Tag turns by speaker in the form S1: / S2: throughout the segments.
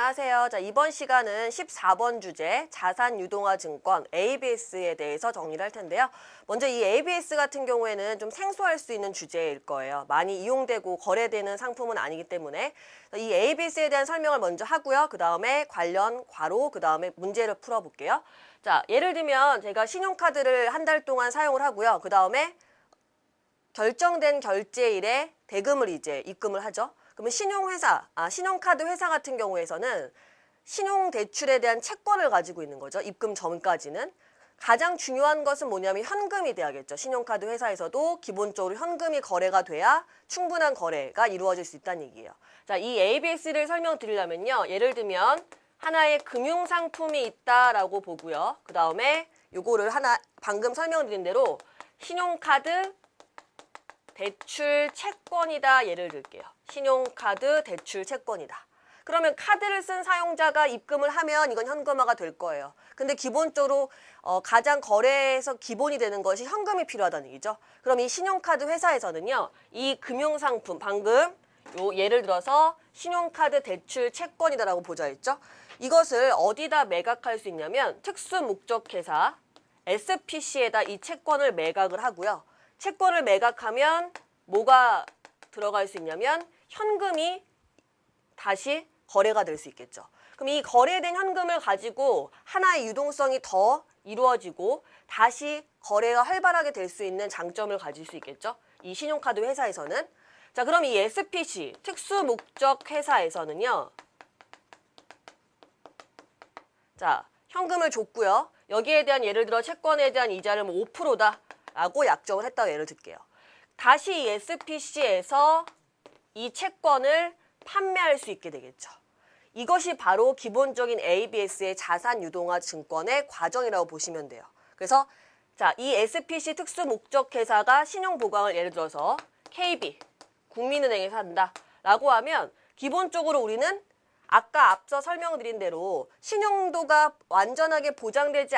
S1: 안녕하세요. 자, 이번 시간은 14번 주제 자산유동화증권 ABS에 대해서 정리를 할 텐데요. 먼저 이 ABS 같은 경우에는 좀 생소할 수 있는 주제일 거예요. 많이 이용되고 거래되는 상품은 아니기 때문에 이 ABS에 대한 설명을 먼저 하고요. 그 다음에 관련 괄호, 그 다음에 문제를 풀어볼게요. 자, 예를 들면 제가 신용카드를 한 달 동안 사용을 하고요. 그 다음에 결정된 결제일에 대금을 이제 입금을 하죠. 그러면 신용카드 회사 같은 경우에서는 신용대출에 대한 채권을 가지고 있는 거죠. 입금 전까지는. 가장 중요한 것은 뭐냐면 현금이 돼야겠죠. 신용카드 회사에서도 기본적으로 현금이 거래가 돼야 충분한 거래가 이루어질 수 있다는 얘기예요. 자, 이 ABS를 설명드리려면요. 예를 들면 하나의 금융상품이 있다라고 보고요. 그 다음에 요거를 하나 방금 설명드린 대로 신용카드 대출 채권이다 예를 들게요. 신용카드 대출 채권이다. 그러면 카드를 쓴 사용자가 입금을 하면 이건 현금화가 될 거예요. 근데 기본적으로 가장 거래에서 기본이 되는 것이 현금이 필요하다는 얘기죠. 그럼 이 신용카드 회사에서는요. 이 금융상품 방금 예를 들어서 신용카드 대출 채권이다라고 보자 했죠. 이것을 어디다 매각할 수 있냐면 특수목적회사 SPC에다 이 채권을 매각을 하고요. 채권을 매각하면 뭐가 들어갈 수 있냐면 현금이 다시 거래가 될 수 있겠죠. 그럼 이 거래된 현금을 가지고 하나의 유동성이 더 이루어지고 다시 거래가 활발하게 될 수 있는 장점을 가질 수 있겠죠. 이 신용카드 회사에서는. 자, 그럼 이 SPC 특수목적 회사에서는요. 자, 현금을 줬고요. 여기에 대한 예를 들어 채권에 대한 이자를 5%다. 라고 약정을 했다고 예를 들게요. 다시 이 SPC에서 이 채권을 판매할 수 있게 되겠죠. 이것이 바로 기본적인 ABS의 자산유동화 증권의 과정이라고 보시면 돼요. 그래서 자, 이 SPC 특수목적회사가 신용보강을 예를 들어서 KB, 국민은행에서 한다라고 하면 기본적으로 우리는 아까 앞서 설명드린 대로 신용도가 완전하게 보장되지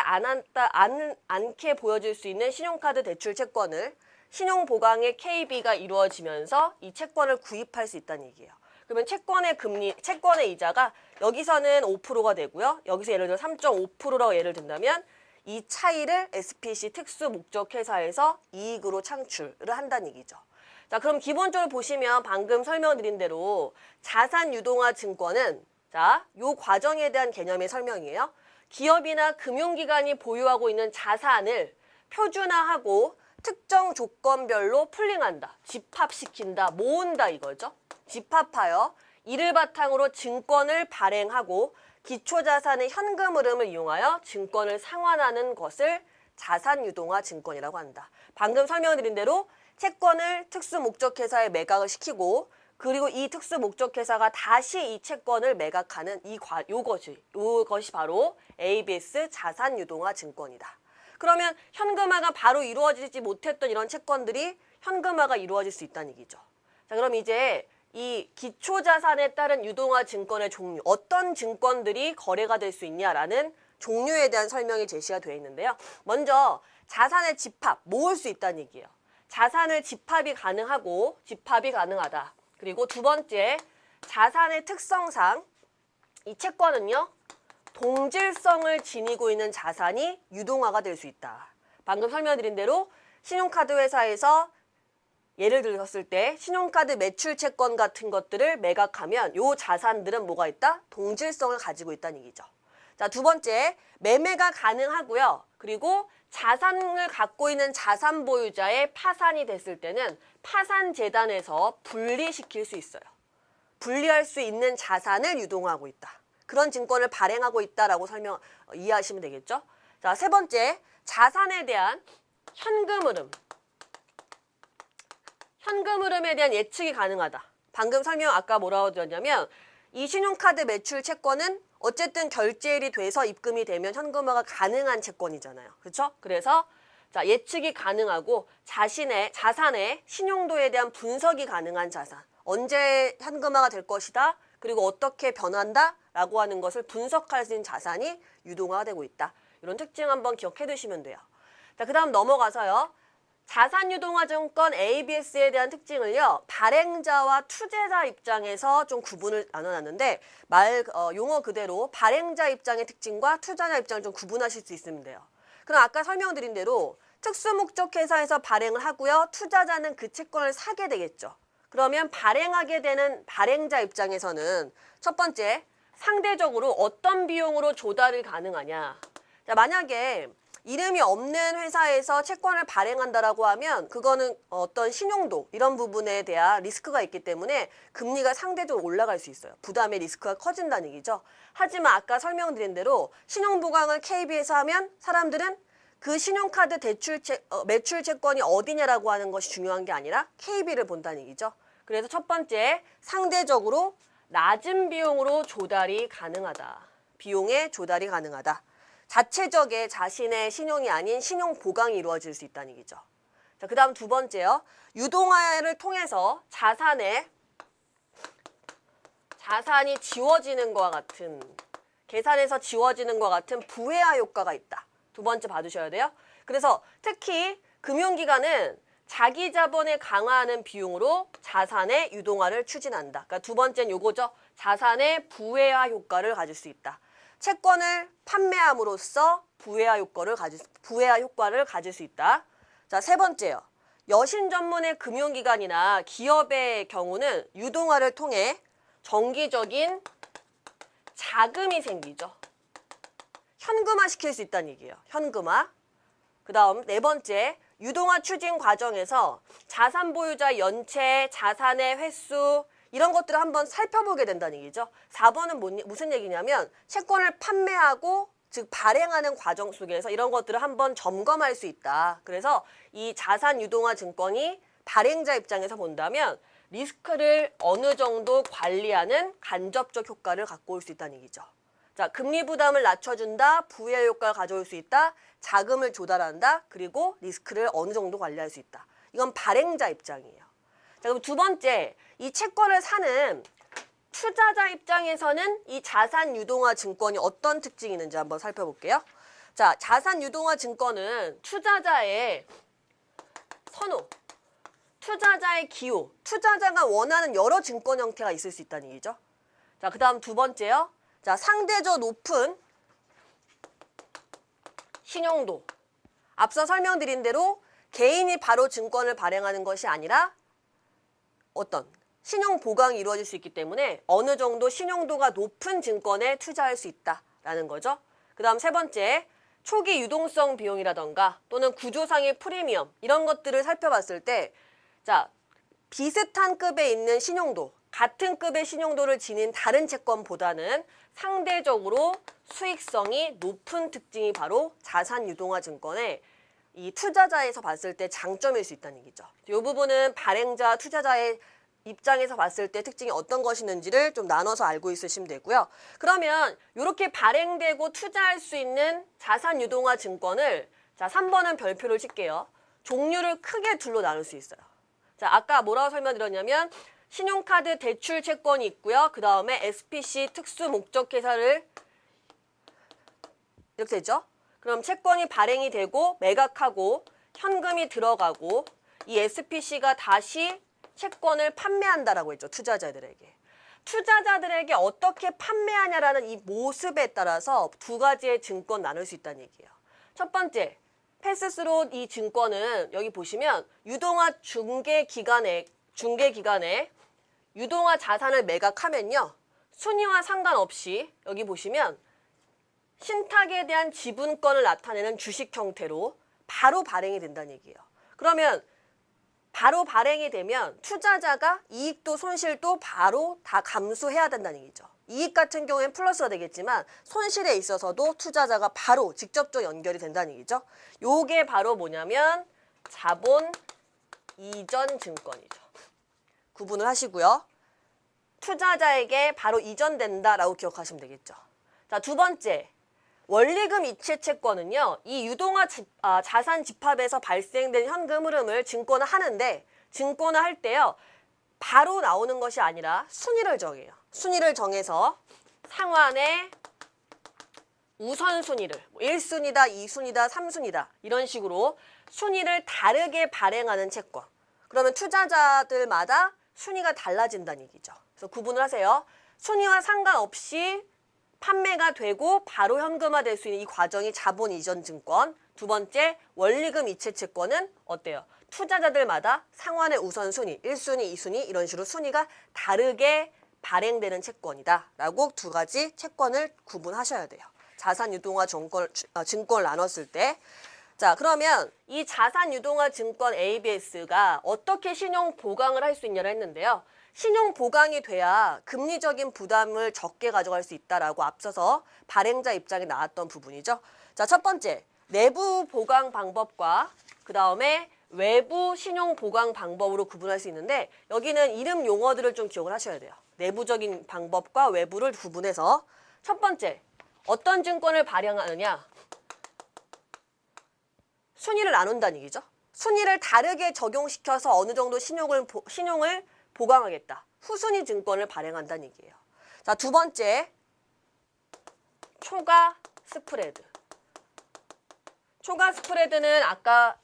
S1: 않게 보여질 수 있는 신용카드 대출 채권을 신용보강의 KB가 이루어지면서 이 채권을 구입할 수 있다는 얘기예요. 그러면 채권의 이자가 여기서는 5%가 되고요. 여기서 예를 들어 3.5%라고 예를 든다면 이 차이를 SPC 특수목적회사에서 이익으로 창출을 한다는 얘기죠. 자, 그럼 기본적으로 보시면 방금 설명드린 대로 자산유동화 증권은 자, 요 과정에 대한 개념의 설명이에요. 기업이나 금융기관이 보유하고 있는 자산을 표준화하고 특정 조건별로 풀링한다, 집합시킨다, 모은다 이거죠. 집합하여 이를 바탕으로 증권을 발행하고 기초자산의 현금 흐름을 이용하여 증권을 상환하는 것을 자산유동화 증권이라고 한다. 방금 설명드린 대로 채권을 특수목적회사에 매각을 시키고 그리고 이 특수목적회사가 다시 이 채권을 매각하는 요것이 바로 ABS 자산유동화 증권이다. 그러면 현금화가 바로 이루어지지 못했던 이런 채권들이 현금화가 이루어질 수 있다는 얘기죠. 자, 그럼 이제 이 기초자산에 따른 유동화 증권의 종류, 어떤 증권들이 거래가 될 수 있냐라는 종류에 대한 설명이 제시가 되어 있는데요. 먼저 자산의 집합, 모을 수 있다는 얘기예요. 자산을 집합이 가능하다. 그리고 두 번째, 자산의 특성상 이 채권은요. 동질성을 지니고 있는 자산이 유동화가 될 수 있다. 방금 설명드린 대로 신용카드 회사에서 예를 들었을 때 신용카드 매출 채권 같은 것들을 매각하면 요 자산들은 뭐가 있다? 동질성을 가지고 있다는 얘기죠. 자, 두 번째, 매매가 가능하고요. 그리고 자산을 갖고 있는 자산 보유자의 파산이 됐을 때는 파산재단에서 분리시킬 수 있어요. 분리할 수 있는 자산을 유동하고 있다. 그런 증권을 발행하고 있다라고 이해하시면 되겠죠. 자, 세 번째, 자산에 대한 현금 흐름. 현금 흐름에 대한 예측이 가능하다. 방금 설명 아까 뭐라고 드렸냐면 이 신용카드 매출 채권은 어쨌든 결제일이 돼서 입금이 되면 현금화가 가능한 채권이잖아요. 그렇죠? 그래서 자, 예측이 가능하고 자산의 신용도에 대한 분석이 가능한 자산. 언제 현금화가 될 것이다. 그리고 어떻게 변한다. 라고 하는 것을 분석할 수 있는 자산이 유동화되고 있다. 이런 특징 한번 기억해 두시면 돼요. 자, 그 다음 넘어가서요. 자산유동화증권 ABS에 대한 특징을요. 발행자와 투자자 입장에서 좀 구분을 나눠놨는데 용어 그대로 발행자 입장의 특징과 투자자 입장을 좀 구분하실 수 있으면 돼요. 그럼 아까 설명드린 대로 특수목적회사에서 발행을 하고요. 투자자는 그 채권을 사게 되겠죠. 그러면 발행하게 되는 발행자 입장에서는 첫 번째, 상대적으로 어떤 비용으로 조달이 가능하냐. 자, 만약에 이름이 없는 회사에서 채권을 발행한다라고 하면 그거는 어떤 신용도 이런 부분에 대한 리스크가 있기 때문에 금리가 상대적으로 올라갈 수 있어요. 부담의 리스크가 커진다는 얘기죠. 하지만 아까 설명드린 대로 신용보강을 KB에서 하면 사람들은 그 신용카드 매출 채권이 어디냐라고 하는 것이 중요한 게 아니라 KB를 본다는 얘기죠. 그래서 첫 번째, 상대적으로 낮은 비용으로 조달이 가능하다. 비용의 조달이 가능하다. 자체적의 자신의 신용이 아닌 신용 보강이 이루어질 수 있다는 얘기죠. 자, 그 다음 두 번째요. 유동화를 통해서 자산이 지워지는 것과 같은, 계산에서 지워지는 것과 같은 부회화 효과가 있다. 두 번째 봐주셔야 돼요. 그래서 특히 금융기관은 자기 자본을 강화하는 비용으로 자산의 유동화를 추진한다. 그러니까 두 번째는 요거죠. 자산의 부회화 효과를 가질 수 있다. 채권을 판매함으로써 부회화 효과를 가질 수 있다. 자, 세 번째요. 여신 전문의 금융기관이나 기업의 경우는 유동화를 통해 정기적인 자금이 생기죠. 현금화 시킬 수 있다는 얘기예요. 현금화. 그 다음 네 번째, 유동화 추진 과정에서 자산 보유자의 연체, 자산의 횟수 이런 것들을 한번 살펴보게 된다는 얘기죠. 4번은 무슨 얘기냐면 채권을 판매하고 즉 발행하는 과정 속에서 이런 것들을 한번 점검할 수 있다. 그래서 이 자산 유동화 증권이 발행자 입장에서 본다면 리스크를 어느 정도 관리하는 간접적 효과를 갖고 올 수 있다는 얘기죠. 자, 금리 부담을 낮춰준다, 부의 효과를 가져올 수 있다, 자금을 조달한다, 그리고 리스크를 어느 정도 관리할 수 있다. 이건 발행자 입장이에요. 자, 그럼 두 번째, 이 채권을 사는 투자자 입장에서는 이 자산 유동화 증권이 어떤 특징이 있는지 한번 살펴볼게요. 자, 자산 유동화 증권은 투자자의 선호, 투자자의 기호, 투자자가 원하는 여러 증권 형태가 있을 수 있다는 얘기죠. 자, 그 다음 두 번째요. 자, 상대적 높은 신용도. 앞서 설명드린 대로 개인이 바로 증권을 발행하는 것이 아니라 어떤 신용 보강이 이루어질 수 있기 때문에 어느 정도 신용도가 높은 증권에 투자할 수 있다라는 거죠. 그 다음 세 번째, 초기 유동성 비용이라던가 또는 구조상의 프리미엄 이런 것들을 살펴봤을 때 자, 비슷한 급에 있는 신용도, 같은 급의 신용도를 지닌 다른 채권보다는 상대적으로 수익성이 높은 특징이 바로 자산 유동화 증권의 이 투자자에서 봤을 때 장점일 수 있다는 얘기죠. 이 부분은 발행자, 투자자의 입장에서 봤을 때 특징이 어떤 것이 있는지를 좀 나눠서 알고 있으시면 되고요. 그러면 이렇게 발행되고 투자할 수 있는 자산 유동화 증권을 자, 3번은 별표를 칠게요. 종류를 크게 둘로 나눌 수 있어요. 자, 아까 뭐라고 설명드렸냐면 신용카드 대출 채권이 있고요. 그 다음에 SPC 특수 목적회사를 이렇게 되죠. 그럼 채권이 발행이 되고 매각하고 현금이 들어가고 이 SPC가 다시 채권을 판매한다라고 했죠. 투자자들에게. 투자자들에게 어떻게 판매하냐라는 이 모습에 따라서 두 가지의 증권 나눌 수 있다는 얘기예요. 첫 번째, 패스스로 이 증권은 여기 보시면 유동화 중개기관에 유동화 자산을 매각하면요. 순위와 상관없이 여기 보시면 신탁에 대한 지분권을 나타내는 주식 형태로 바로 발행이 된다는 얘기예요. 그러면 바로 발행이 되면 투자자가 이익도 손실도 바로 다 감수해야 된다는 얘기죠. 이익 같은 경우에는 플러스가 되겠지만 손실에 있어서도 투자자가 바로 직접적 연결이 된다는 얘기죠. 요게 바로 뭐냐면 자본 이전 증권이죠. 구분을 하시고요. 투자자에게 바로 이전된다라고 기억하시면 되겠죠. 자, 두 번째. 원리금 이체 채권은요. 이 유동화 자산 집합에서 발생된 현금 흐름을 증권을 하는데 증권을 할 때요. 바로 나오는 것이 아니라 순위를 정해요. 순위를 정해서 상환의 우선순위를 1순위다, 2순위다, 3순위다 이런 식으로 순위를 다르게 발행하는 채권. 그러면 투자자들마다 순위가 달라진다는 얘기죠. 그래서 구분을 하세요. 순위와 상관없이 판매가 되고 바로 현금화될 수 있는 이 과정이 자본 이전 증권. 두 번째, 원리금 이체 채권은 어때요? 투자자들마다 상환의 우선순위, 1순위, 2순위 이런 식으로 순위가 다르게 발행되는 채권이다 라고 두 가지 채권을 구분하셔야 돼요. 자산 유동화 증권을 나눴을 때. 자, 그러면 이 자산 유동화 증권 ABS가 어떻게 신용 보강을 할 수 있냐를 했는데요. 신용 보강이 돼야 금리적인 부담을 적게 가져갈 수 있다라고 앞서서 발행자 입장에 나왔던 부분이죠. 자, 첫 번째, 내부 보강 방법과 그 다음에 외부 신용 보강 방법으로 구분할 수 있는데 여기는 이름 용어들을 좀 기억을 하셔야 돼요. 내부적인 방법과 외부를 구분해서 첫 번째, 어떤 증권을 발행하느냐? 순위를 나눈다는 얘기죠. 순위를 다르게 적용시켜서 어느 정도 신용을 보강하겠다. 후순위 증권을 발행한다는 얘기예요. 자, 두 번째, 초과 스프레드. 초과 스프레드는 아까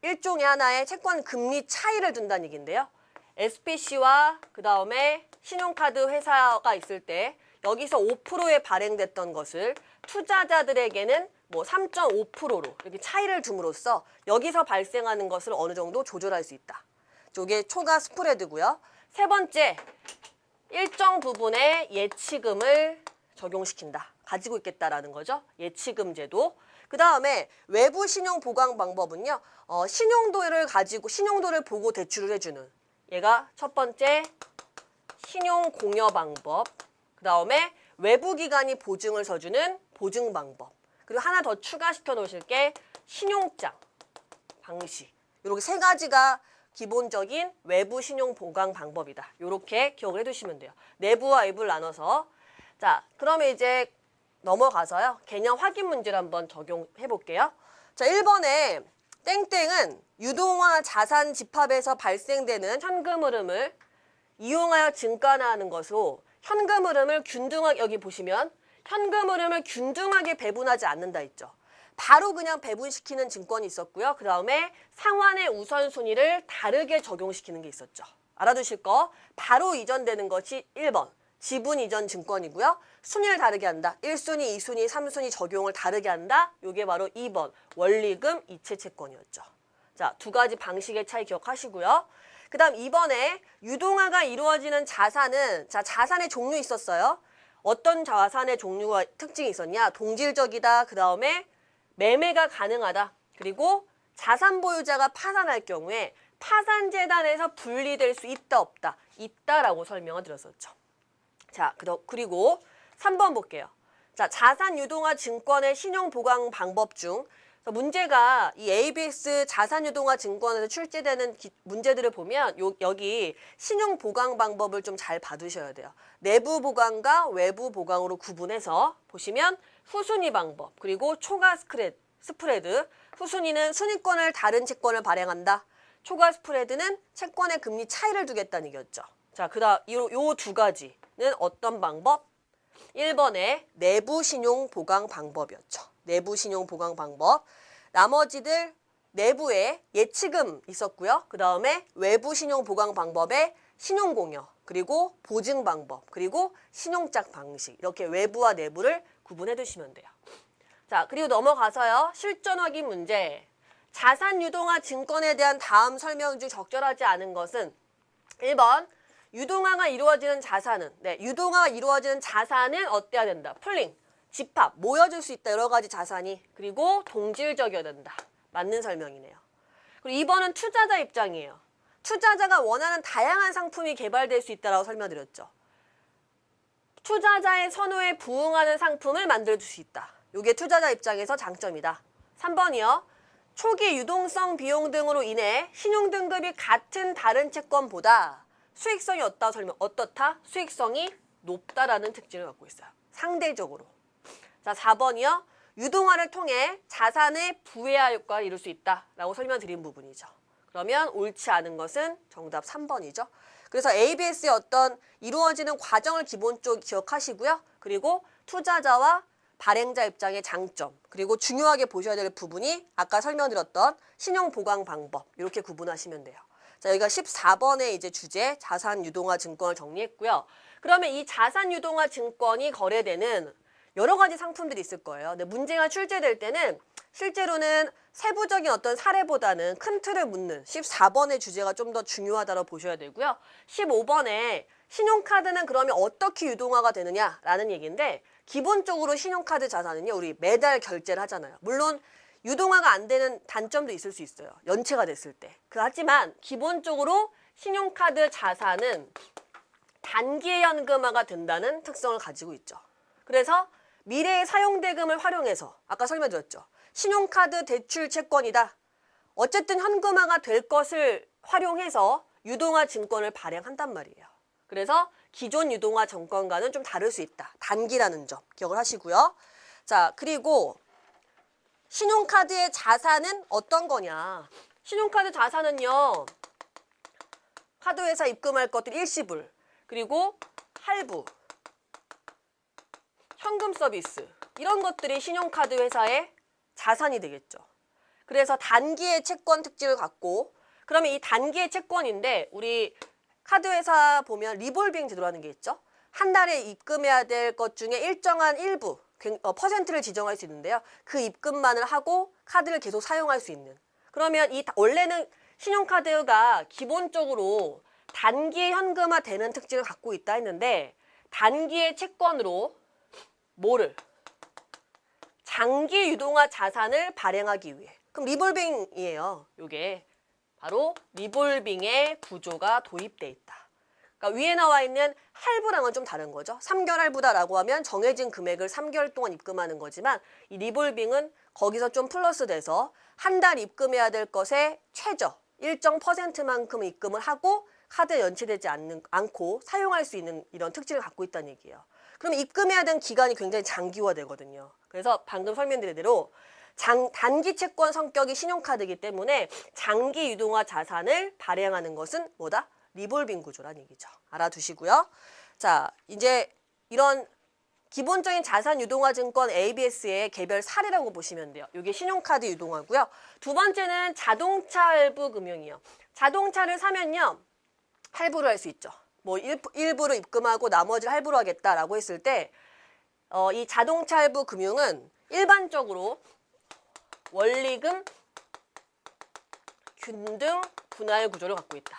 S1: 일종의 하나의 채권 금리 차이를 둔다는 얘기인데요. SPC와 그 다음에 신용카드 회사가 있을 때 여기서 5%에 발행됐던 것을 투자자들에게는 뭐 3.5%로 이렇게 차이를 줌으로써 여기서 발생하는 것을 어느 정도 조절할 수 있다. 이게 초과 스프레드고요. 세 번째, 일정 부분의 예치금을 적용시킨다. 가지고 있겠다라는 거죠. 예치금 제도. 그 다음에 외부 신용 보강 방법은요. 신용도를 보고 대출을 해주는. 얘가 첫 번째 신용 공여 방법. 그 다음에 외부 기관이 보증을 서주는 보증 방법. 그리고 하나 더 추가시켜 놓으실 게 신용장 방식. 이렇게 세 가지가 기본적인 외부 신용 보강 방법이다. 이렇게 기억을 해두시면 돼요. 내부와 외부를 나눠서. 자, 그러면 이제 넘어가서요. 개념 확인 문제를 한번 적용해 볼게요. 자, 1번에 땡땡은 유동화 자산 집합에서 발생되는 현금 흐름을 이용하여 증가하는 것으로 현금 흐름을 균등하게, 여기 보시면 현금 흐름을 균등하게 배분하지 않는다 했죠. 바로 그냥 배분시키는 증권이 있었고요. 그 다음에 상환의 우선순위를 다르게 적용시키는 게 있었죠. 알아두실 거 바로 이전되는 것이 1번 지분 이전 증권이고요. 순위를 다르게 한다. 1순위, 2순위, 3순위 적용을 다르게 한다. 이게 바로 2번 원리금 이체 채권이었죠. 자, 두 가지 방식의 차이 기억하시고요. 그 다음 2번에 유동화가 이루어지는 자산은 자산의 종류 있었어요. 어떤 자산의 종류가 특징이 있었냐. 동질적이다. 그 다음에 매매가 가능하다. 그리고 자산 보유자가 파산할 경우에 파산재단에서 분리될 수 있다 없다. 있다라고 설명을 드렸었죠. 자, 그리고 3번 볼게요. 자, 자산 유동화 증권의 신용 보강 방법 중 문제가 이 ABS 자산 유동화 증권에서 출제되는 문제들을 보면 여기 신용 보강 방법을 좀 잘 봐두셔야 돼요. 내부 보강과 외부 보강으로 구분해서 보시면 후순위 방법 그리고 초과 스프레드. 후순위는 순위권을 다른 채권을 발행한다. 초과 스프레드는 채권의 금리 차이를 두겠다는 얘기였죠. 자, 그다음 요 두 가지는 어떤 방법? 1번의 내부 신용 보강 방법이었죠. 내부 신용 보강 방법. 나머지들 내부에 예치금 있었고요. 그 다음에 외부 신용 보강 방법에 신용 공여, 그리고 보증 방법, 그리고 신용짝 방식. 이렇게 외부와 내부를 구분해 두시면 돼요. 자, 그리고 넘어가서요. 실전 확인 문제. 자산 유동화 증권에 대한 다음 설명 중 적절하지 않은 것은 1번 유동화가 이루어지는 자산은 유동화가 이루어지는 자산은 어때야 된다. 풀링, 집합, 모여줄 수 있다. 여러 가지 자산이. 그리고 동질적이어야 된다. 맞는 설명이네요. 그리고 2번은 투자자 입장이에요. 투자자가 원하는 다양한 상품이 개발될 수 있다고 설명드렸죠. 투자자의 선호에 부응하는 상품을 만들어줄 수 있다. 이게 투자자 입장에서 장점이다. 3번이요. 초기 유동성 비용 등으로 인해 신용등급이 같은 다른 채권보다 수익성이 어떻다? 수익성이 높다라는 특징을 갖고 있어요. 상대적으로. 자, 4번이요. 유동화를 통해 자산의 부회화 효과를 이룰 수 있다라고 설명드린 부분이죠. 그러면 옳지 않은 것은 정답 3번이죠. 그래서 ABS의 어떤 이루어지는 과정을 기본적으로 기억하시고요. 그리고 투자자와 발행자 입장의 장점, 그리고 중요하게 보셔야 될 부분이 아까 설명드렸던 신용 보강 방법, 이렇게 구분하시면 돼요. 자, 여기가 14번의 이제 주제, 자산 유동화 증권을 정리했고요. 그러면 이 자산 유동화 증권이 거래되는 여러 가지 상품들이 있을 거예요. 근데 문제가 출제될 때는 실제로는 세부적인 어떤 사례보다는 큰 틀을 묻는 14번의 주제가 좀 더 중요하다고 보셔야 되고요. 15번에 신용카드는 그러면 어떻게 유동화가 되느냐라는 얘기인데, 기본적으로 신용카드 자산은요, 우리 매달 결제를 하잖아요. 물론 유동화가 안 되는 단점도 있을 수 있어요. 연체가 됐을 때. 하지만 기본적으로 신용카드 자산은 단기 현금화가 된다는 특성을 가지고 있죠. 그래서 미래의 사용대금을 활용해서 아까 설명드렸죠. 신용카드 대출 채권이다. 어쨌든 현금화가 될 것을 활용해서 유동화 증권을 발행한단 말이에요. 그래서 기존 유동화 증권과는 좀 다를 수 있다. 단기라는 점 기억을 하시고요. 자, 그리고 신용카드의 자산은 어떤 거냐. 신용카드 자산은요, 카드회사 입금할 것들 일시불, 그리고 할부, 현금 서비스, 이런 것들이 신용카드 회사의 자산이 되겠죠. 그래서 단기의 채권 특징을 갖고, 그러면 이 단기의 채권인데 우리 카드회사 보면 리볼빙 제도라는 게 있죠. 한 달에 입금해야 될 것 중에 일정한 일부, 퍼센트를 지정할 수 있는데요. 그 입금만을 하고 카드를 계속 사용할 수 있는. 그러면 원래는 신용카드가 기본적으로 단기 현금화 되는 특징을 갖고 있다 했는데, 단기의 채권으로 뭐를? 장기 유동화 자산을 발행하기 위해. 그럼 리볼빙이에요. 요게 바로 리볼빙의 구조가 도입돼 있다. 그러니까 위에 나와 있는 할부랑은 좀 다른 거죠. 3개월 할부다라고 하면 정해진 금액을 3개월 동안 입금하는 거지만, 이 리볼빙은 거기서 좀 플러스 돼서 한 달 입금해야 될 것의 최저 일정 퍼센트만큼 입금을 하고 카드 연체되지 않고 사용할 수 있는 이런 특징을 갖고 있다는 얘기예요. 그러면 입금해야 되는 기간이 굉장히 장기화되거든요. 그래서 방금 설명드린 대로 단기 채권 성격이 신용카드이기 때문에 장기 유동화 자산을 발행하는 것은 뭐다? 리볼빙 구조라는 얘기죠. 알아두시고요. 자, 이제 이런 기본적인 자산 유동화 증권 ABS의 개별 사례라고 보시면 돼요. 이게 신용카드 유동화고요. 두 번째는 자동차 할부 금융이요. 자동차를 사면요, 할부를 할 수 있죠. 뭐 일부를 입금하고 나머지를 할부로 하겠다라고 했을 때, 이 자동차 할부 금융은 일반적으로 원리금, 균등, 분할 구조를 갖고 있다.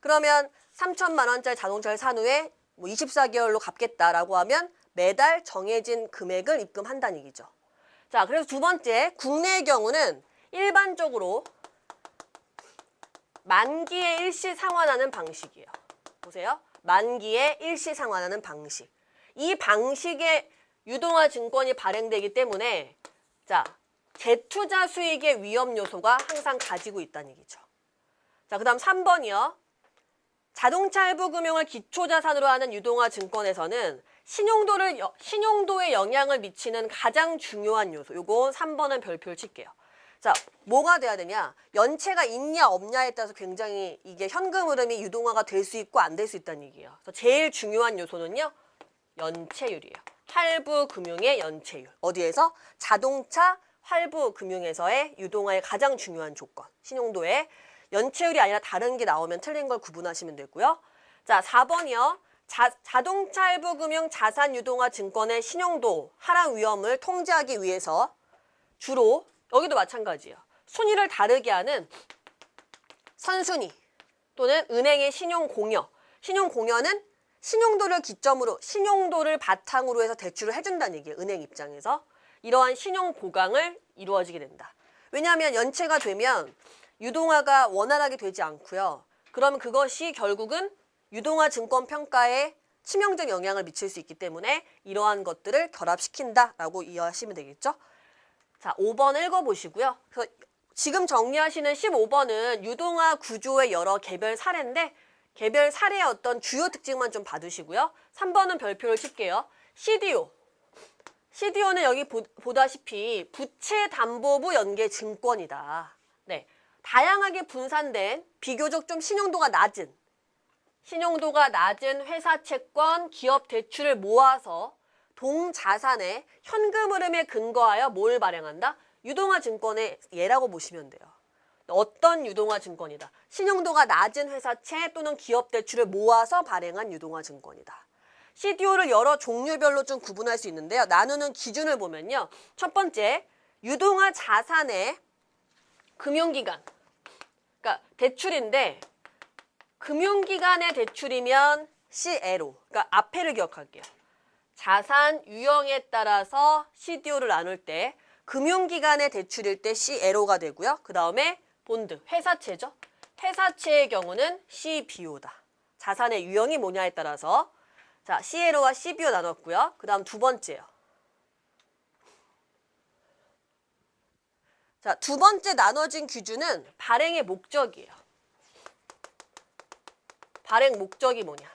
S1: 그러면 3천만 원짜리 자동차를 산 후에 뭐 24개월로 갚겠다라고 하면 매달 정해진 금액을 입금한다는 얘기죠. 자, 그래서 두 번째, 국내의 경우는 일반적으로 만기에 일시 상환하는 방식이에요. 보세요. 만기에 일시 상환하는 방식. 이 방식의 유동화 증권이 발행되기 때문에, 자, 재투자 수익의 위험 요소가 항상 가지고 있다는 얘기죠. 자, 그 다음 3번이요. 자동차 할부 금융을 기초자산으로 하는 유동화 증권에서는 신용도에 영향을 미치는 가장 중요한 요소. 요거 3번은 별표를 칠게요. 자, 뭐가 돼야 되냐? 연체가 있냐 없냐에 따라서 굉장히 이게 현금 흐름이 유동화가 될 수 있고 안 될 수 있다는 얘기예요. 그래서 제일 중요한 요소는요, 연체율이에요. 할부 금융의 연체율. 어디에서? 자동차 할부 금융에서의 유동화의 가장 중요한 조건. 신용도에 연체율이 아니라 다른 게 나오면 틀린 걸 구분하시면 되고요. 자, 4번이요. 자동차 할부 금융 자산 유동화 증권의 신용도 하락 위험을 통제하기 위해서 주로 여기도 마찬가지예요. 순위를 다르게 하는 선순위 또는 은행의 신용공여. 신용공여는 신용도를 기점으로, 신용도를 바탕으로 해서 대출을 해준다는 얘기예요. 은행 입장에서. 이러한 신용 보강을 이루어지게 된다. 왜냐하면 연체가 되면 유동화가 원활하게 되지 않고요. 그러면 그것이 결국은 유동화 증권 평가에 치명적 영향을 미칠 수 있기 때문에 이러한 것들을 결합시킨다라고 이해하시면 되겠죠. 자, 5번 읽어보시고요. 그래서 지금 정리하시는 15번은 유동화 구조의 여러 개별 사례인데, 개별 사례의 어떤 주요 특징만 좀 봐두시고요. 3번은 별표를 칠게요. CDO. CDO는 여기 보다시피 부채담보부 연계 증권이다. 네, 다양하게 분산된 비교적 좀 신용도가 낮은 회사 채권, 기업 대출을 모아서 동자산의 현금 흐름에 근거하여 뭘 발행한다? 유동화 증권의 예라고 보시면 돼요. 어떤 유동화 증권이다? 신용도가 낮은 회사채 또는 기업 대출을 모아서 발행한 유동화 증권이다. CDO를 여러 종류별로 좀 구분할 수 있는데요. 나누는 기준을 보면요. 첫 번째, 유동화 자산의 금융기관. 그러니까 대출인데 금융기관의 대출이면 CLO. 그러니까 앞에를 기억할게요. 자산 유형에 따라서 CDO를 나눌 때 금융기관의 대출일 때 CLO가 되고요. 그 다음에 본드, 회사채죠. 회사채의 경우는 CBO다. 자산의 유형이 뭐냐에 따라서 자, CLO와 CBO 나눴고요. 그 다음 두 번째요. 자, 두 번째 나눠진 기준은 발행의 목적이에요. 발행 목적이 뭐냐?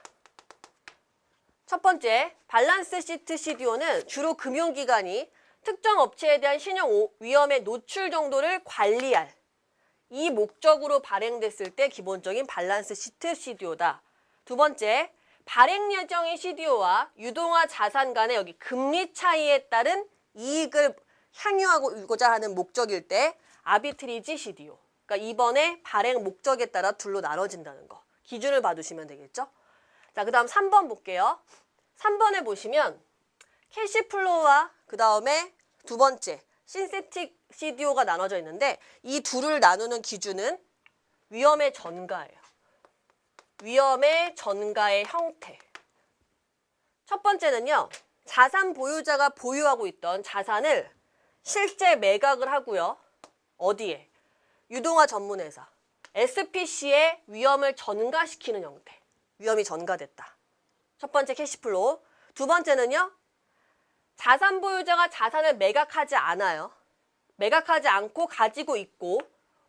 S1: 첫 번째, 밸런스 시트 CDO는 주로 금융기관이 특정 업체에 대한 신용 위험의 노출 정도를 관리할 이 목적으로 발행됐을 때 기본적인 밸런스 시트 CDO다. 두 번째, 발행 예정의 CDO와 유동화 자산 간의 여기 금리 차이에 따른 이익을 향유하고자 하는 목적일 때 아비트리지 CDO. 그러니까 이번에 발행 목적에 따라 둘로 나눠진다는 거. 기준을 봐두시면 되겠죠? 자, 그 다음 3번 볼게요. 3번에 보시면 캐시플로우와 그 다음에 두 번째 신세틱 CDO가 나눠져 있는데 이 둘을 나누는 기준은 위험의 전가예요. 위험의 전가의 형태. 첫 번째는요. 자산 보유자가 보유하고 있던 자산을 실제 매각을 하고요. 어디에? 유동화 전문회사. SPC의 위험을 전가시키는 형태. 위험이 전가됐다. 첫 번째 캐시플로우. 두 번째는요. 자산 보유자가 자산을 매각하지 않아요. 매각하지 않고 가지고 있고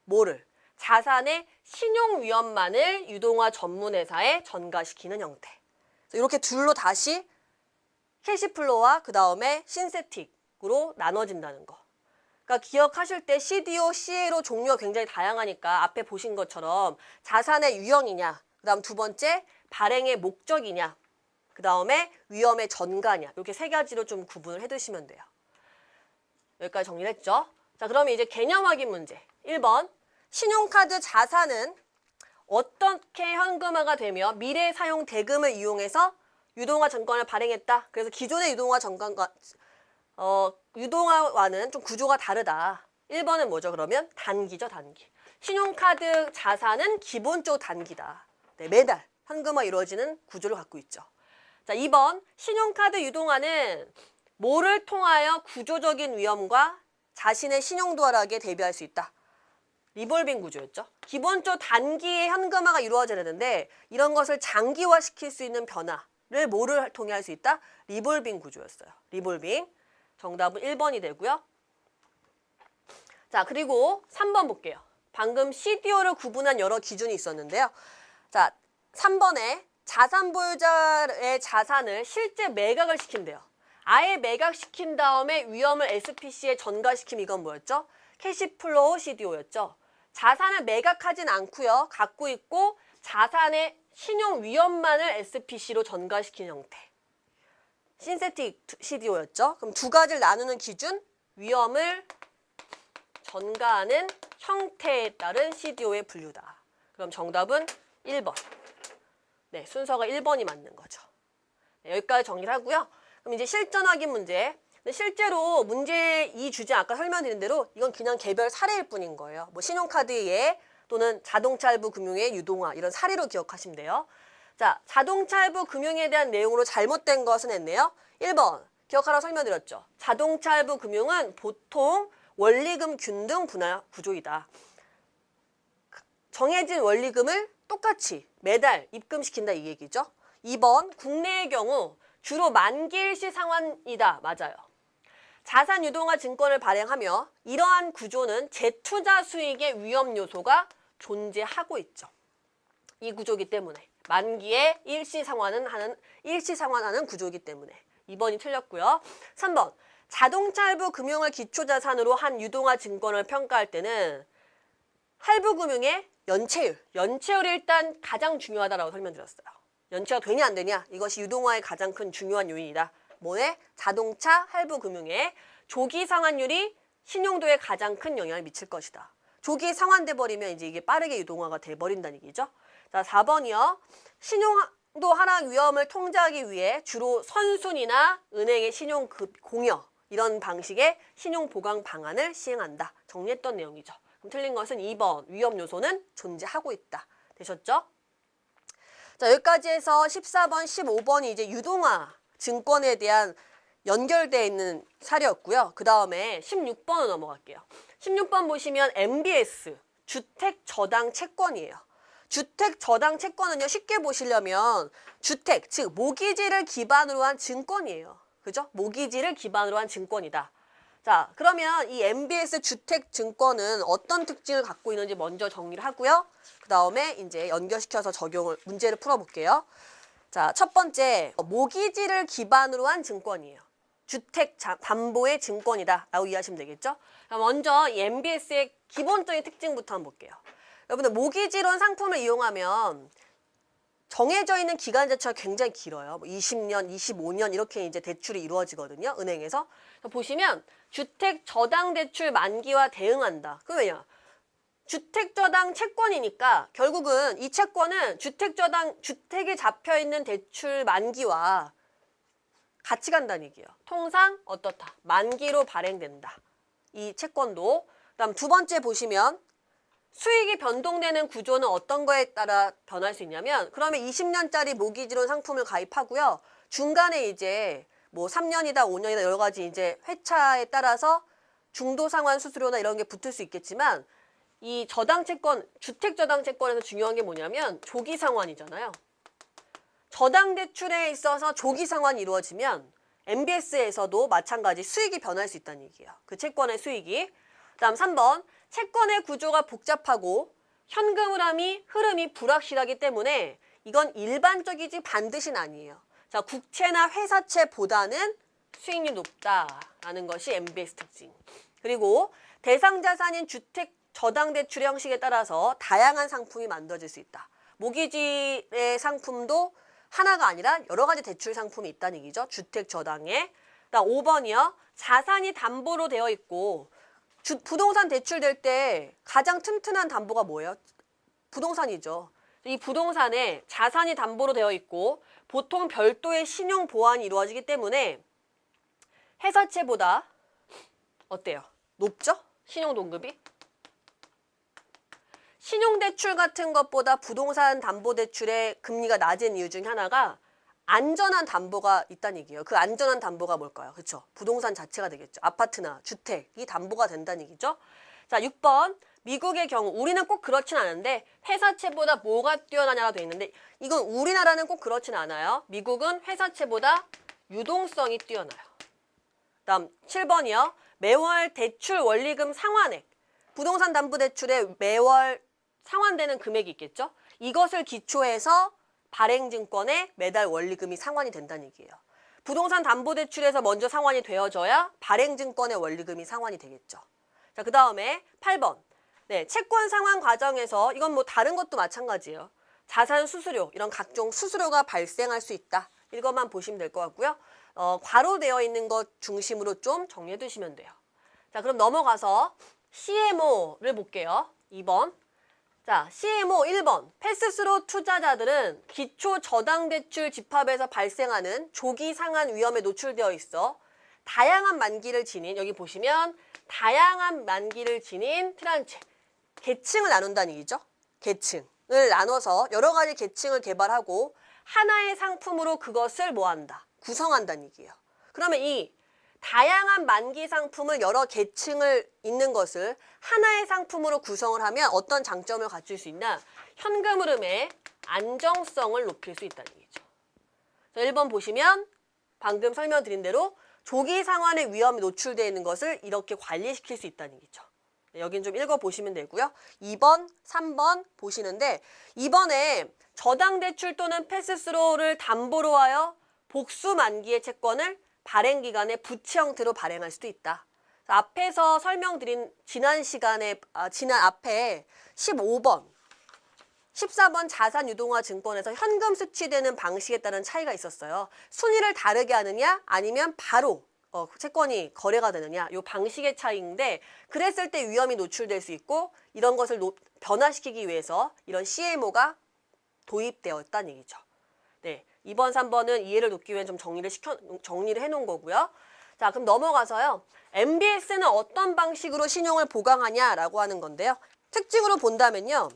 S1: 뭐를? 자산의 신용 위험만을 유동화 전문회사에 전가시키는 형태. 이렇게 둘로 다시 캐시플로우와 그 다음에 신세틱으로 나눠진다는 거. 그러니까 기억하실 때 CDO, CLO 종류가 굉장히 다양하니까 앞에 보신 것처럼 자산의 유형이냐, 그 다음 두 번째 발행의 목적이냐, 그 다음에 위험의 전가냐 이렇게 세 가지로 좀 구분을 해두시면 돼요. 여기까지 정리를 했죠. 자, 그러면 이제 개념 확인 문제. 1번 신용카드 자산은 어떻게 현금화가 되며 미래 사용 대금을 이용해서 유동화 증권을 발행했다. 그래서 기존의 유동화 증권과 유동화와는 좀 구조가 다르다. 1번은 뭐죠? 그러면 단기죠, 단기. 신용카드 자산은 기본적으로 단기다. 네, 매달 현금화 이루어지는 구조를 갖고 있죠. 자, 2번 신용카드 유동화는 뭐를 통하여 구조적인 위험과 자신의 신용도하락에 대비할 수 있다. 리볼빙 구조였죠. 기본적으로 단기에 현금화가 이루어져야 되는데 이런 것을 장기화시킬 수 있는 변화를 뭐를 통해 할 수 있다? 리볼빙 구조였어요. 리볼빙. 정답은 1번이 되고요. 자, 그리고 3번 볼게요. 방금 CDO를 구분한 여러 기준이 있었는데요. 자, 3번에 자산 보유자의 자산을 실제 매각을 시킨대요. 아예 매각시킨 다음에 위험을 SPC에 전가시킴 이건 뭐였죠? 캐시플로우 CDO였죠. 자산을 매각하진 않고요. 갖고 있고 자산의 신용 위험만을 SPC로 전가시키는 형태. 신세틱 CDO였죠. 그럼 두 가지를 나누는 기준, 위험을 전가하는 형태에 따른 CDO의 분류다. 그럼 정답은 1번. 네, 순서가 1번이 맞는 거죠. 네, 여기까지 정리를 하고요. 그럼 이제 실전 확인 문제. 근데 실제로 문제 이 주제 아까 설명드린 대로 이건 그냥 개별 사례일 뿐인 거예요. 뭐 신용카드의 예 또는 자동차 할부 금융의 유동화 이런 사례로 기억하시면 돼요. 자, 자동차 할부 금융에 대한 내용으로 잘못된 것은 했네요. 1번 기억하라고 설명드렸죠. 자동차 할부 금융은 보통 원리금 균등 분할 구조이다. 정해진 원리금을 똑같이 매달 입금시킨다 이 얘기죠. 2번 국내의 경우 주로 만기일시 상환이다. 맞아요. 자산 유동화 증권을 발행하며 이러한 구조는 재투자 수익의 위험 요소가 존재하고 있죠. 이 구조이기 때문에 만기에 일시 상환하는 구조이기 때문에 2번이 틀렸고요. 3번 자동차 할부 금융을 기초자산으로 한 유동화 증권을 평가할 때는 할부 금융의 연체율이 일단 가장 중요하다라고 설명드렸어요. 연체가 되냐 안 되냐 이것이 유동화의 가장 큰 중요한 요인이다. 뭐에? 자동차, 할부금융에 조기 상환율이 신용도에 가장 큰 영향을 미칠 것이다. 조기 상환돼 버리면 이제 이게 빠르게 유동화가 돼 버린다는 얘기죠. 자, 4번이요. 신용도 하락 위험을 통제하기 위해 주로 선순위나 은행의 신용 공여 이런 방식의 신용 보강 방안을 시행한다. 정리했던 내용이죠. 그럼 틀린 것은 2번. 위험 요소는 존재하고 있다. 되셨죠? 자, 여기까지 해서 14번, 15번이 이제 유동화 증권에 대한 연결되어 있는 사례였고요. 그 다음에 16번으로 넘어갈게요. 16번 보시면 MBS, 주택저당 채권이에요. 주택저당 채권은요, 쉽게 보시려면 주택, 즉 모기지를 기반으로 한 증권이에요. 그죠? 모기지를 기반으로 한 증권이다. 자, 그러면 이 MBS 주택증권은 어떤 특징을 갖고 있는지 먼저 정리를 하고요. 그 다음에 이제 연결시켜서 문제를 풀어볼게요. 자, 첫 번째, 모기지를 기반으로 한 증권이에요. 주택 담보의 증권이다 라고 이해하시면 되겠죠? 먼저 이 MBS의 기본적인 특징부터 한번 볼게요. 여러분들 모기지론 상품을 이용하면 정해져 있는 기간 자체가 굉장히 길어요. 20년, 25년 이렇게 이제 대출이 이루어지거든요. 은행에서. 보시면 주택저당대출 만기와 대응한다. 그 왜냐? 주택저당 채권이니까 결국은 이 채권은 주택이 잡혀있는 대출 만기와 같이 간다는 얘기예요. 통상 어떻다? 만기로 발행된다. 이 채권도. 그다음 두 번째 보시면 수익이 변동되는 구조는 어떤 거에 따라 변할 수 있냐면 그러면 20년짜리 모기지론 상품을 가입하고요. 중간에 이제 뭐 3년이다 5년이다 여러 가지 이제 회차에 따라서 중도상환 수수료나 이런 게 붙을 수 있겠지만 이 저당채권, 주택저당채권에서 중요한 게 뭐냐면 조기상환이잖아요. 저당대출에 있어서 조기상환이 이루어지면 MBS에서도 마찬가지 수익이 변할 수 있다는 얘기예요. 그 채권의 수익이. 다음 3번. 채권의 구조가 복잡하고 현금 흐름이 불확실하기 때문에 이건 일반적이지 반드시는 아니에요. 자, 국채나 회사채보다는 수익률이 높다라는 것이 MBS 특징. 그리고 대상 자산인 주택 저당대출 형식에 따라서 다양한 상품이 만들어질 수 있다. 모기지의 상품도 하나가 아니라 여러 가지 대출 상품이 있다는 얘기죠. 주택 저당에. 그다음 5번이요. 자산이 담보로 되어 있고 부동산 대출될 때 가장 튼튼한 담보가 뭐예요? 부동산이죠. 이 부동산에 자산이 담보로 되어 있고 보통 별도의 신용 보완이 이루어지기 때문에 회사채보다 어때요? 높죠? 신용 동급이? 신용대출 같은 것보다 부동산 담보대출의 금리가 낮은 이유 중 하나가 안전한 담보가 있다는 얘기예요. 그 안전한 담보가 뭘까요? 그렇죠? 부동산 자체가 되겠죠. 아파트나 주택이 담보가 된다는 얘기죠. 자, 6번. 미국의 경우 우리는 꼭 그렇진 않은데 회사채보다 뭐가 뛰어나냐가 돼 있는데 이건 우리나라는 꼭 그렇진 않아요. 미국은 회사채보다 유동성이 뛰어나요. 다음 7번이요. 매월 대출 원리금 상환액. 부동산 담보대출에 매월 상환되는 금액이 있겠죠. 이것을 기초해서 발행증권에 매달 원리금이 상환이 된다는 얘기예요. 부동산 담보대출에서 먼저 상환이 되어져야 발행증권의 원리금이 상환이 되겠죠. 자, 그 다음에 8번. 네, 채권 상환 과정에서 이건 뭐 다른 것도 마찬가지예요. 자산 수수료, 이런 각종 수수료가 발생할 수 있다. 이것만 보시면 될 것 같고요. 괄호되어 있는 것 중심으로 좀 정리해 두시면 돼요. 자, 그럼 넘어가서 CMO를 볼게요. 2번. 자, CMO 1번. 패스스로 투자자들은 기초 저당대출 집합에서 발생하는 조기 상환 위험에 노출되어 있어 다양한 만기를 지닌, 여기 보시면 다양한 만기를 지닌 트란체, 계층을 나눈다는 얘기죠. 계층을 나눠서 여러 가지 계층을 개발하고 하나의 상품으로 그것을 뭐한다? 구성한다는 얘기예요. 그러면 이 다양한 만기 상품을 여러 계층을 있는 것을 하나의 상품으로 구성을 하면 어떤 장점을 갖출 수 있나? 현금 흐름의 안정성을 높일 수 있다는 얘기죠. 자, 1번 보시면 방금 설명드린 대로 조기 상환의 위험이 노출되어 있는 것을 이렇게 관리시킬 수 있다는 얘기죠. 네, 여긴 좀 읽어보시면 되고요. 2번, 3번 보시는데 2번에 저당대출 또는 패스스로를 담보로 하여 복수 만기의 채권을 발행기간에 부채 형태로 발행할 수도 있다. 앞에서 설명드린 지난 앞에 15번 14번 자산유동화 증권에서 현금 수취되는 방식에 따른 차이가 있었어요. 순위를 다르게 하느냐 아니면 바로 채권이 거래가 되느냐 이 방식의 차이인데 그랬을 때 위험이 노출될 수 있고 이런 것을 변화시키기 위해서 이런 CMO가 도입되었다는 얘기죠. 네, 2번, 3번은 이해를 돕기 위해 좀 정리를 해놓은 거고요. 자, 그럼 넘어가서요. MBS는 어떤 방식으로 신용을 보강하냐라고 하는 건데요. 특징으로 본다면요.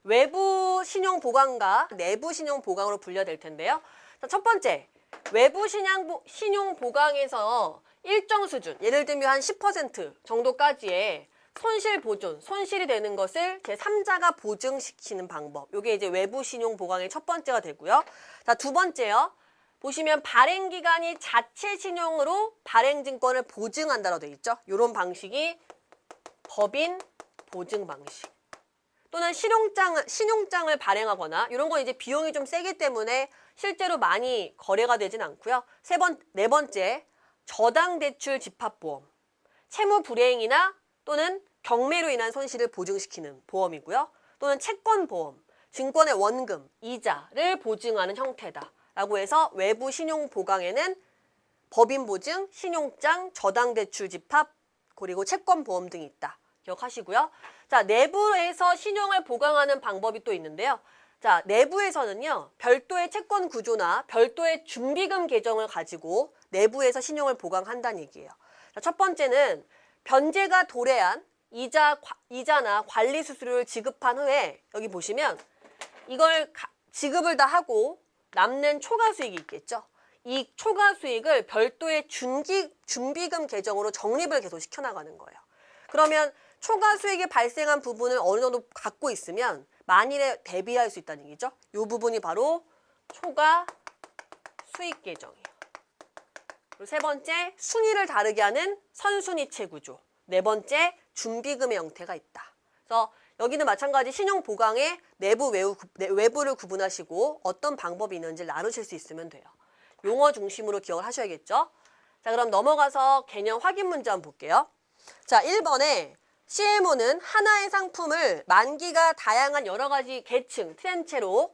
S1: 외부 신용 보강과 내부 신용 보강으로 분류될 텐데요. 자, 첫 번째, 외부 신용 보강에서 일정 수준, 예를 들면 한 10% 정도까지의 손실 보존, 손실이 되는 것을 제3자가 보증시키는 방법. 이게 이제 외부 신용 보강의 첫 번째가 되고요. 자, 두 번째요. 보시면 발행기관이 자체 신용으로 발행증권을 보증한다고 되어 있죠. 이런 방식이 법인 보증 방식. 또는 신용장을 발행하거나 이런 건 이제 비용이 좀 세기 때문에 실제로 많이 거래가 되진 않고요. 네 번째, 저당대출 집합보험. 채무 불이행이나 또는 경매로 인한 손실을 보증시키는 보험이고요. 또는 채권보험, 증권의 원금, 이자를 보증하는 형태다. 라고 해서 외부 신용 보강에는 법인 보증, 신용장, 저당대출 집합, 그리고 채권보험 등이 있다. 기억하시고요. 자, 내부에서 신용을 보강하는 방법이 또 있는데요. 자, 내부에서는요, 별도의 채권 구조나 별도의 준비금 계정을 가지고 내부에서 신용을 보강한다는 얘기예요. 자, 첫 번째는 변제가 도래한 이자나 관리 수수료를 지급한 후에 여기 보시면 이걸 지급을 다 하고 남는 초과 수익이 있겠죠. 이 초과 수익을 별도의 준비금 계정으로 적립을 계속 시켜나가는 거예요. 그러면 초과 수익이 발생한 부분을 어느 정도 갖고 있으면 만일에 대비할 수 있다는 얘기죠. 이 부분이 바로 초과 수익 계정이에요. 그리고 세 번째, 순위를 다르게 하는 선순위채 구조. 네 번째, 준비금의 형태가 있다. 그래서 여기는 마찬가지 신용 보강의 내부, 외부를 구분하시고 어떤 방법이 있는지 나누실 수 있으면 돼요. 용어 중심으로 기억을 하셔야겠죠. 자, 그럼 넘어가서 개념 확인 문제 한번 볼게요. 자, 1번에 CMO는 하나의 상품을 만기가 다양한 여러 가지 계층, 트렌체로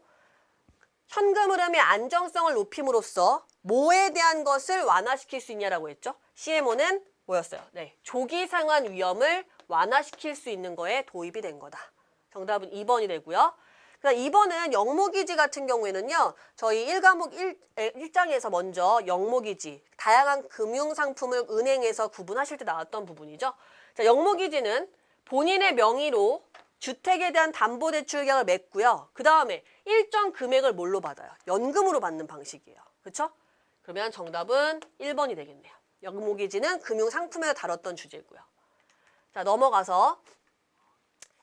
S1: 현금 흐름의 안정성을 높임으로써 뭐에 대한 것을 완화시킬 수 있냐라고 했죠. CMO는 뭐였어요? 네, 조기 상환 위험을 완화시킬 수 있는 거에 도입이 된 거다. 정답은 2번이 되고요. 그다음 2번은 영목이지 같은 경우에는요. 저희 1과목 1장에서 먼저 영목이지, 다양한 금융상품을 은행에서 구분하실 때 나왔던 부분이죠. 자, 영목이지는 본인의 명의로 주택에 대한 담보대출 계약을 맺고요. 그 다음에 일정 금액을 뭘로 받아요? 연금으로 받는 방식이에요. 그렇죠? 그러면 정답은 1번이 되겠네요. 영목이지는 금융상품에서 다뤘던 주제고요. 자, 넘어가서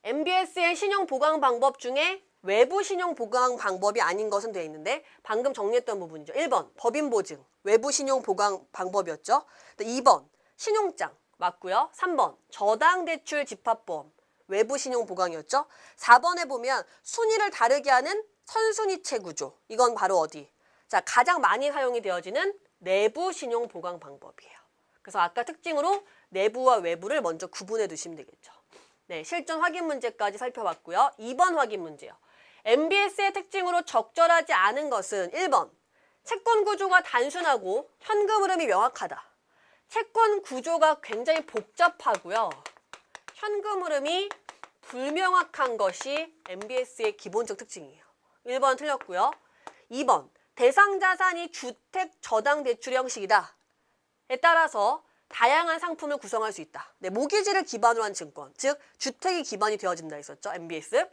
S1: MBS의 신용 보강 방법 중에 외부 신용 보강 방법이 아닌 것은 되어 있는데 방금 정리했던 부분이죠. 1번 법인 보증, 외부 신용 보강 방법이었죠. 2번 신용장 맞고요. 3번 저당대출 집합보험, 외부 신용 보강이었죠. 4번에 보면 순위를 다르게 하는 선순위채 구조. 이건 바로 어디? 자, 가장 많이 사용이 되어지는 내부 신용 보강 방법이에요. 그래서 아까 특징으로 내부와 외부를 먼저 구분해 두시면 되겠죠. 네, 실전 확인 문제까지 살펴봤고요. 2번 확인 문제요. MBS의 특징으로 적절하지 않은 것은 1번, 채권 구조가 단순하고 현금 흐름이 명확하다. 채권 구조가 굉장히 복잡하고요. 현금 흐름이 불명확한 것이 MBS의 기본적 특징이에요. 1번 틀렸고요. 2번, 대상 자산이 주택 저당 대출 형식이다. 에 따라서 다양한 상품을 구성할 수 있다. 네, 모기지를 기반으로 한 증권, 즉 주택이 기반이 되어진다 했었죠. MBS.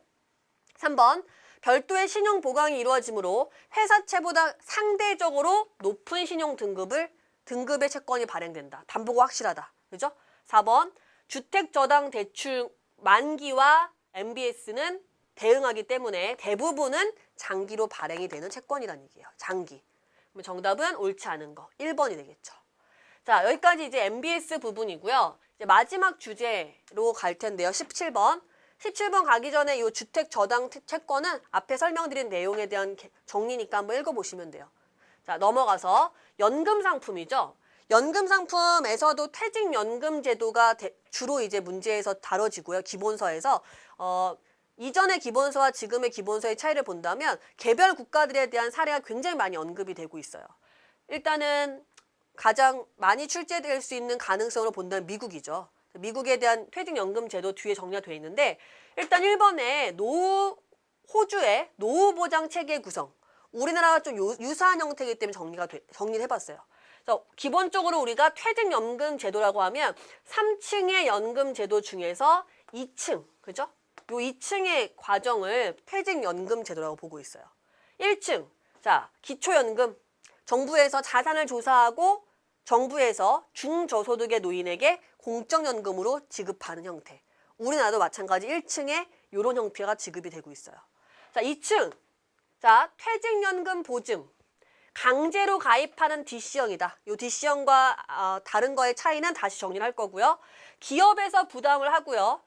S1: 3번, 별도의 신용 보강이 이루어지므로 회사채보다 상대적으로 높은 신용 등급의 채권이 발행된다. 담보가 확실하다. 그죠? 4번, 주택 저당 대출 만기와 MBS는 대응하기 때문에 대부분은 장기로 발행이 되는 채권이라는 얘기예요. 장기. 그럼 정답은 옳지 않은 거 1번이 되겠죠. 자, 여기까지 이제 MBS 부분이고요. 이제 마지막 주제로 갈 텐데요. 17번. 17번 가기 전에 이 주택 저당 채권은 앞에 설명드린 내용에 대한 정리니까 한번 읽어보시면 돼요. 자, 넘어가서 연금 상품이죠. 연금 상품에서도 퇴직연금 제도가 주로 이제 문제에서 다뤄지고요. 기본서에서 이전의 기본소와 지금의 기본소의 차이를 본다면 개별 국가들에 대한 사례가 굉장히 많이 언급이 되고 있어요. 일단은 가장 많이 출제될 수 있는 가능성으로 본다면 미국이죠. 미국에 대한 퇴직연금 제도 뒤에 정리가 되어 있는데 일단 1번에 호주의 노후보장 체계 구성. 우리나라가 좀 유사한 형태이기 때문에 정리를 해봤어요. 그래서 기본적으로 우리가 퇴직연금 제도라고 하면 3층의 연금 제도 중에서 2층, 그죠? 요 2층의 과정을 퇴직연금 제도라고 보고 있어요. 1층, 자, 기초연금. 정부에서 자산을 조사하고 정부에서 중저소득의 노인에게 공적연금으로 지급하는 형태. 우리나라도 마찬가지 1층에 이런 형태가 지급이 되고 있어요. 자, 2층. 자, 퇴직연금 보증. 강제로 가입하는 DC형이다. 이 DC형과 다른 거의 차이는 다시 정리를 할 거고요. 기업에서 부담을 하고요.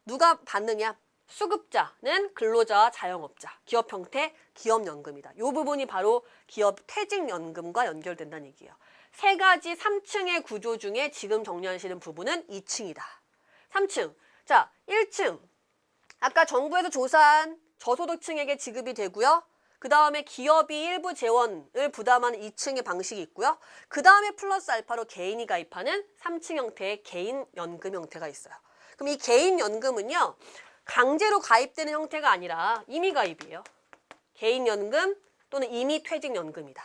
S1: 누가 받느냐? 수급자는 근로자와 자영업자. 기업 형태 기업연금이다. 이 부분이 바로 기업 퇴직연금과 연결된다는 얘기예요. 세 가지 3층의 구조 중에 지금 정리하시는 부분은 2층이다. 3층. 자, 1층. 아까 정부에서 조사한 저소득층에게 지급이 되고요. 그 다음에 기업이 일부 재원을 부담하는 2층의 방식이 있고요. 그 다음에 플러스 알파로 개인이 가입하는 3층 형태의 개인연금 형태가 있어요. 그럼 이 개인연금은요. 강제로 가입되는 형태가 아니라 임의 가입이에요. 개인연금 또는 임의 퇴직연금이다.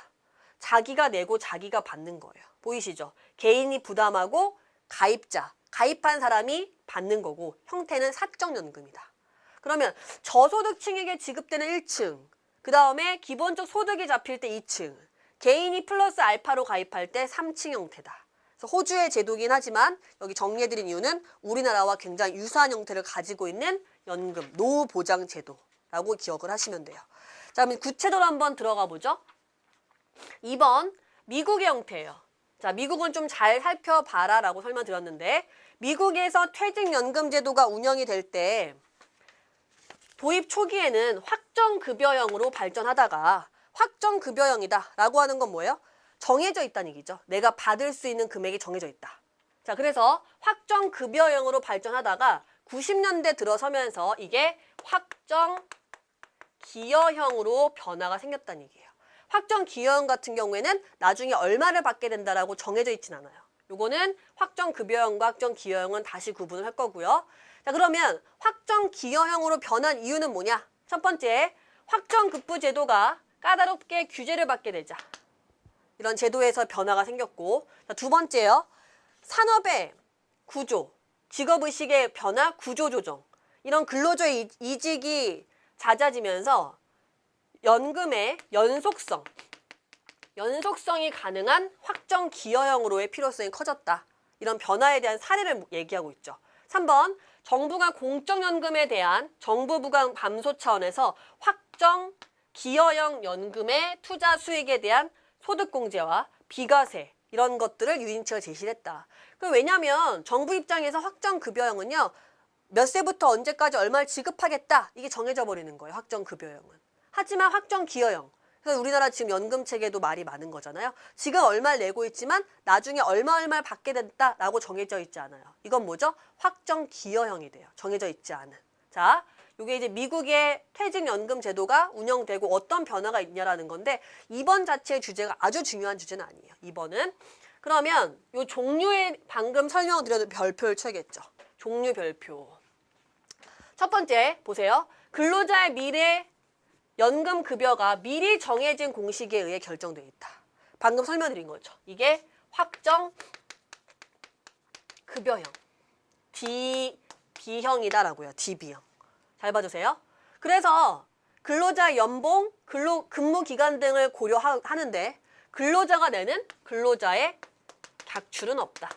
S1: 자기가 내고 자기가 받는 거예요. 보이시죠? 개인이 부담하고 가입한 사람이 받는 거고 형태는 사적연금이다. 그러면 저소득층에게 지급되는 1층, 그 다음에 기본적 소득이 잡힐 때 2층, 개인이 플러스 알파로 가입할 때 3층 형태다. 그래서 호주의 제도긴 하지만 여기 정리해드린 이유는 우리나라와 굉장히 유사한 형태를 가지고 있는 연금, 노후보장 제도라고 기억을 하시면 돼요. 자, 그럼 구체적으로 한번 들어가 보죠. 2번, 미국의 형태예요. 자, 미국은 좀 잘 살펴봐라 라고 설명드렸는데 미국에서 퇴직연금 제도가 운영이 될 때 도입 초기에는 확정급여형으로 발전하다가 확정급여형이다 라고 하는 건 뭐예요? 정해져 있다는 얘기죠. 내가 받을 수 있는 금액이 정해져 있다. 자, 그래서 확정급여형으로 발전하다가 90년대 들어서면서 이게 확정기여형으로 변화가 생겼다는 얘기예요. 확정기여형 같은 경우에는 나중에 얼마를 받게 된다라고 정해져 있진 않아요. 요거는 확정급여형과 확정기여형은 다시 구분을 할 거고요. 자, 그러면 확정기여형으로 변한 이유는 뭐냐? 첫 번째, 확정급부 제도가 까다롭게 규제를 받게 되자. 이런 제도에서 변화가 생겼고, 자, 두 번째요. 산업의 구조, 직업의식의 변화, 구조조정. 이런 근로자의 이직이 잦아지면서 연금의 연속성이 가능한 확정기여형으로의 필요성이 커졌다. 이런 변화에 대한 사례를 얘기하고 있죠. 3번, 정부가 공적연금에 대한 정부 부담 감소 차원에서 확정기여형 연금의 투자 수익에 대한 소득공제와 비과세 이런 것들을 유인책을 제시했다. 왜냐하면 정부 입장에서 확정급여형은요. 몇 세부터 언제까지 얼마를 지급하겠다. 이게 정해져 버리는 거예요. 확정급여형은. 하지만 확정기여형. 그래서 우리나라 지금 연금체계도 말이 많은 거잖아요. 지금 얼마를 내고 있지만 나중에 얼마를 받게 된다라고 정해져 있지 않아요. 이건 뭐죠? 확정기여형이 돼요. 정해져 있지 않은. 자, 이게 이제 미국의 퇴직연금 제도가 운영되고 어떤 변화가 있냐라는 건데 2번 자체의 주제가 아주 중요한 주제는 아니에요. 2번은. 그러면 이 종류의 방금 설명드려도 별표를 쳐야겠죠. 종류 별표. 첫 번째 보세요. 근로자의 미래 연금 급여가 미리 정해진 공식에 의해 결정되어 있다. 방금 설명드린 거죠. 이게 확정 급여형. DB형이다라고요. DB형. 잘 봐주세요. 그래서 근로자의 연봉, 근무 기간 등을 고려하는데 근로자가 내는 근로자의 객출은 없다.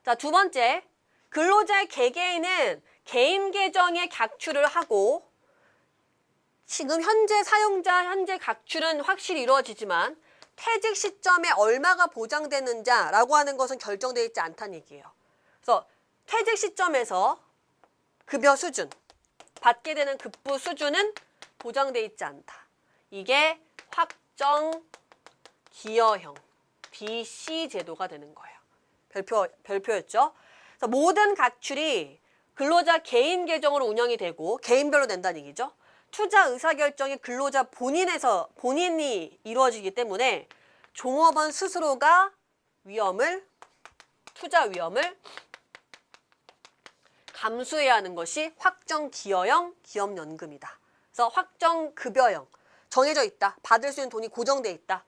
S1: 자, 두 번째, 근로자의 개개인은 개인 계정에 객출을 하고 지금 현재 사용자 현재 객출은 확실히 이루어지지만 퇴직 시점에 얼마가 보장되는지라고 하는 것은 결정되어 있지 않다는 얘기예요. 그래서 퇴직 시점에서 급여 수준, 받게 되는 급부 수준은 보장되어 있지 않다. 이게 확정기여형, DC 제도가 되는 거예요. 별표였죠. 그래서 모든 객출이 근로자 개인 계정으로 운영이 되고 개인별로 낸다는 얘기죠. 투자 의사결정이 근로자 본인이 이루어지기 때문에 종업원 스스로가 투자 위험을 감수해야 하는 것이 확정기여형 기업연금이다. 그래서 확정급여형, 정해져 있다. 받을 수 있는 돈이 고정돼 있다.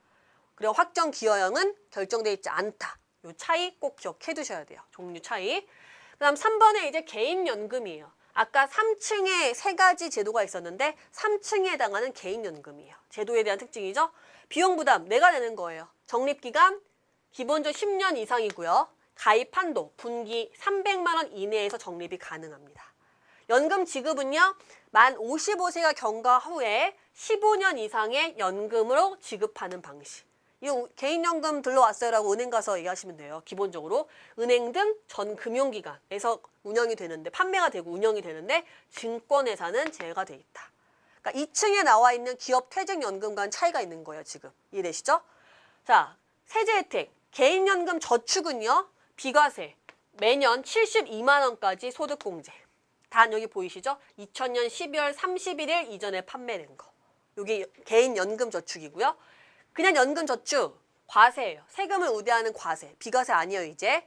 S1: 그리고 확정기여형은 결정돼 있지 않다. 이 차이 꼭 기억해 두셔야 돼요. 종류 차이. 그 다음 3번에 이제 개인연금이에요. 아까 3층에 3가지 제도가 있었는데 3층에 해당하는 개인연금이에요. 제도에 대한 특징이죠. 비용부담 내가 내는 거예요. 적립기간 기본적으로 10년 이상이고요. 가입 한도 분기 300만 원 이내에서 적립이 가능합니다. 연금 지급은요. 만 55세가 경과 후에 15년 이상의 연금으로 지급하는 방식. 이 개인연금 들러왔어요라고 은행 가서 얘기하시면 돼요. 기본적으로 은행 등 전 금융기관에서 운영이 되는데 판매가 되고 운영이 되는데 증권회사는 제외가 돼 있다. 그러니까 2층에 나와 있는 기업 퇴직연금과는 차이가 있는 거예요. 지금 이해되시죠? 자, 세제 혜택 개인연금 저축은요. 비과세 매년 72만 원까지 소득공제. 단 여기 보이시죠? 2000년 12월 31일 이전에 판매된 거. 이게 개인연금 저축이고요. 그냥 연금 저축 과세예요. 세금을 우대하는 과세. 비과세 아니에요. 이제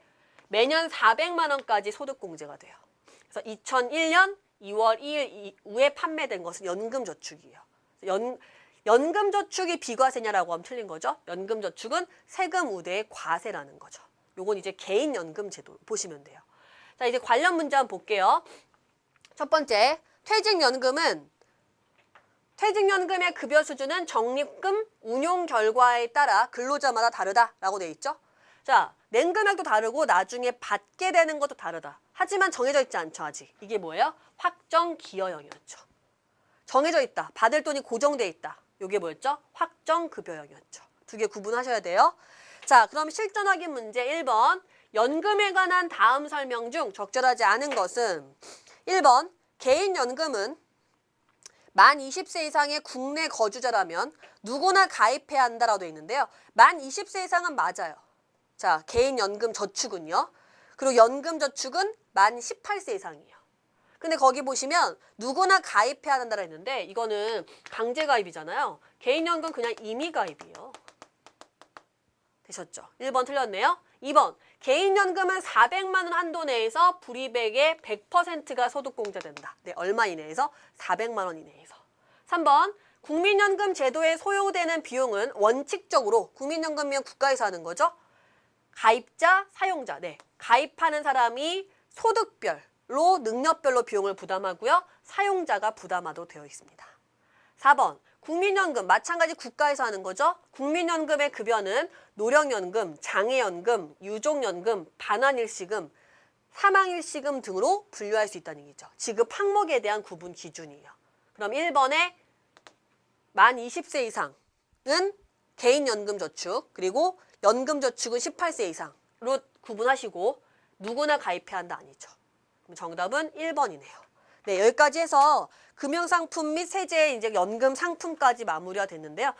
S1: 매년 400만 원까지 소득공제가 돼요. 그래서 2001년 2월 2일 이후에 판매된 것은 연금 저축이에요. 연금 저축이 비과세냐라고 하면 틀린 거죠. 연금 저축은 세금 우대의 과세라는 거죠. 요건 이제 개인연금 제도 보시면 돼요. 자, 이제 관련 문제 한번 볼게요. 첫 번째, 퇴직연금의 급여 수준은 적립금 운용 결과에 따라 근로자마다 다르다라고 돼 있죠. 자, 낸 금액도 다르고 나중에 받게 되는 것도 다르다. 하지만 정해져 있지 않죠, 아직. 이게 뭐예요? 확정기여형이었죠. 정해져 있다. 받을 돈이 고정돼 있다. 이게 뭐였죠? 확정급여형이었죠. 두 개 구분하셔야 돼요. 자, 그럼 실전 확인 문제 1번. 연금에 관한 다음 설명 중 적절하지 않은 것은 1번. 개인연금은 만 20세 이상의 국내 거주자라면 누구나 가입해야 한다라고 되어 있는데요. 만 20세 이상은 맞아요. 자, 개인연금 저축은요. 그리고 연금저축은 만 18세 이상이에요. 근데 거기 보시면 누구나 가입해야 한다라 했는데 이거는 강제가입이잖아요. 개인연금 그냥 임의가입이에요. 되셨죠? 1번 틀렸네요. 2번 개인연금은 400만 원 한도 내에서 불이백의 100%가 소득공제된다. 네, 얼마 이내에서? 400만 원 이내에서. 3번 국민연금 제도에 소요되는 비용은 원칙적으로 국민연금이면 국가에서 하는 거죠. 가입자, 사용자. 네, 가입하는 사람이 소득별로 능력별로 비용을 부담하고요. 사용자가 부담하도록 되어 있습니다. 4번 국민연금 마찬가지 국가에서 하는 거죠. 국민연금의 급여는 노령연금, 장애연금, 유족연금, 반환일시금, 사망일시금 등으로 분류할 수 있다는 얘기죠. 지급 항목에 대한 구분 기준이에요. 그럼 1번에 만 20세 이상은 개인연금저축, 그리고 연금저축은 18세 이상으로 구분하시고 누구나 가입해야 한다 아니죠. 그럼 정답은 1번이네요. 네, 여기까지 해서 금융상품 및 세제 이제 연금 상품까지 마무리가 됐는데요.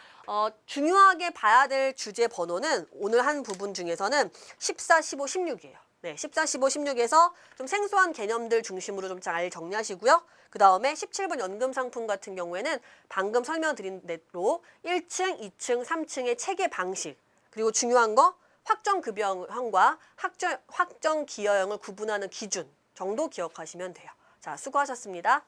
S1: 중요하게 봐야 될 주제 번호는 오늘 한 부분 중에서는 14, 15, 16이에요. 네, 14, 15, 16에서 좀 생소한 개념들 중심으로 좀 잘 정리하시고요. 그 다음에 17번 연금 상품 같은 경우에는 방금 설명드린 대로 1층, 2층, 3층의 체계 방식, 그리고 중요한 거 확정급여형과 확정기여형을 구분하는 기준 정도 기억하시면 돼요. 자, 수고하셨습니다.